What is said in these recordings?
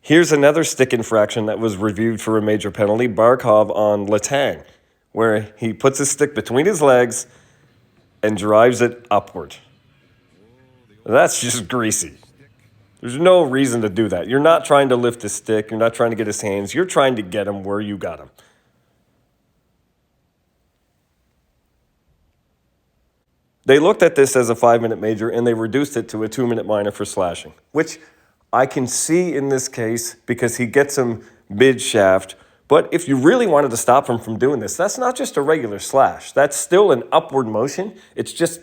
Here's another stick infraction that was reviewed for a major penalty, Barkov on Letang, where he puts his stick between his legs and drives it upward. That's just greasy. There's no reason to do that. You're not trying to lift his stick. You're not trying to get his hands. You're trying to get him where you got him. They looked at this as a 5-minute major, and they reduced it to a 2-minute minor for slashing, which I can see in this case because he gets him mid-shaft. But if you really wanted to stop him from doing this, that's not just a regular slash. That's still an upward motion. It's just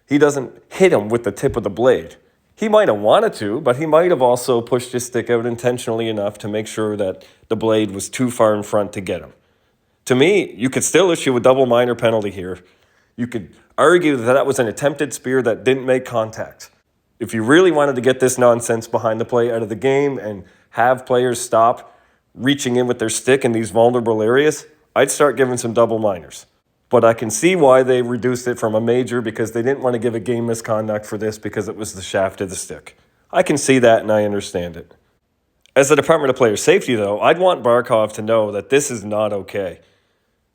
he doesn't hit him with the tip of the blade. He might have wanted to, but he might have also pushed his stick out intentionally enough to make sure that the blade was too far in front to get him. To me, you could still issue a double minor penalty here. You could argue that that was an attempted spear that didn't make contact. If you really wanted to get this nonsense behind the play out of the game and have players stop reaching in with their stick in these vulnerable areas, I'd start giving some double minors. But I can see why they reduced it from a major because they didn't want to give a game misconduct for this because it was the shaft of the stick. I can see that and I understand it. As the Department of Player Safety, though, I'd want Barkov to know that this is not okay.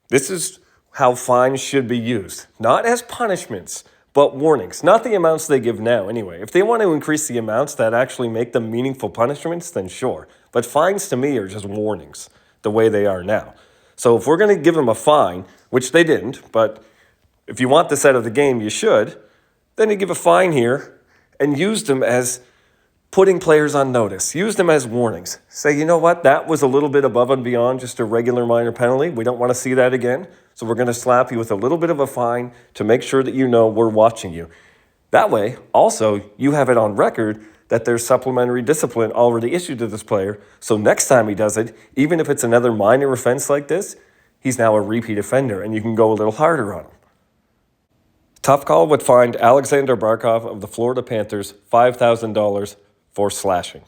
This is how fines should be used. Not as punishments, but warnings. Not the amounts they give now, anyway. If they want to increase the amounts that actually make them meaningful punishments, then sure. But fines to me are just warnings, the way they are now. So if we're going to give them a fine, which they didn't, but if you want this out of the game, you should, then you give a fine here and use them as putting players on notice. Use them as warnings. Say, you know what, that was a little bit above and beyond just a regular minor penalty. We don't want to see that again. So we're going to slap you with a little bit of a fine to make sure that you know we're watching you. That way, also, you have it on record that there's supplementary discipline already issued to this player. So next time he does it, even if it's another minor offense like this, he's now a repeat offender and you can go a little harder on him. Tough Call would find Aleksander Barkov of the Florida Panthers $5,000 for slashing.